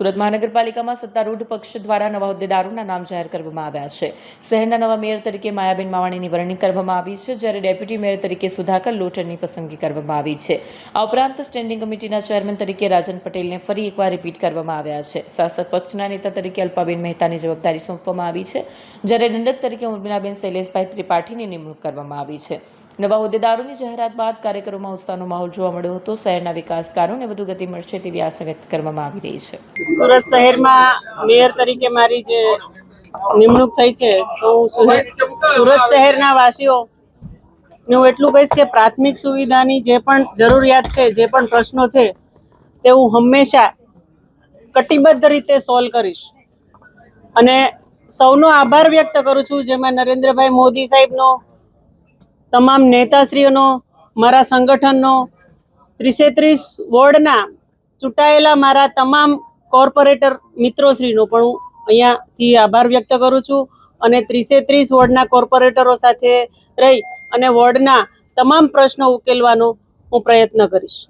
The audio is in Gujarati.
સુરત મહાનગરપાલિકામાં સત્તારૂઢ પક્ષ દ્વારા નવા હોદ્દેદારોના નામ જાહેર કરવામાં આવ્યા છે. શહેરના નવા મેયર તરીકે માયાબેન માવાણીની વરણી કરવામાં આવી છે, જ્યારે ડેપ્યુટી મેયર તરીકે સુધાકર લોટરની પસંદગી કરવામાં આવી છે. આ ઉપરાંત સ્ટેન્ડિંગ કમિટીના ચેરમેન તરીકે રાજન પટેલને ફરી એકવાર રિપીટ કરવામાં આવ્યા છે. શાસક પક્ષના નેતા તરીકે અલ્પાબેન મહેતાની જવાબદારી સોંપવામાં આવી છે, જ્યારે દંડક તરીકે ઉર્મિલાબેન શૈલેષભાઈ ત્રિપાઠીની નિમણૂક કરવામાં આવી છે. નવા હોદ્દેદારોની જાહેરાત બાદ કાર્યકરોમાં ઉત્સાહનો માહોલ જોવા મળ્યો હતો. શહેરના વિકાસ કાર્યોને વધુ ગતિ મળશે તેવી આશા વ્યક્ત કરવામાં આવી રહી છે. સુરત શહેરમાં મેયર તરીકે મારી જે નિમણૂક થઈ છે, તો હું સુરત શહેરના વાસીઓને હું એટલું કહીશ કે પ્રાથમિક સુવિધાની જે પણ જરૂરિયાત છે, જે પણ પ્રશ્નો છે, તે હું હંમેશા કટિબદ્ધ રીતે સોલ્વ કરીશ. અને સૌનો આભાર વ્યક્ત કરું છું, જેમાં નરેન્દ્રભાઈ મોદી સાહેબનો, તમામ નેતાશ્રીઓનો, મારા સંગઠનનો, 30 વોર્ડના ચૂંટાયેલા મારા તમામ કોર્પોરેટર મિત્રોશ્રીનો પણ હું અહીંયાથી આભાર વ્યક્ત કરું છું. અને 30 વોર્ડના કોર્પોરેટરો સાથે રહી અને વોર્ડના તમામ પ્રશ્નો ઉકેલવાનો હું પ્રયત્ન કરીશ.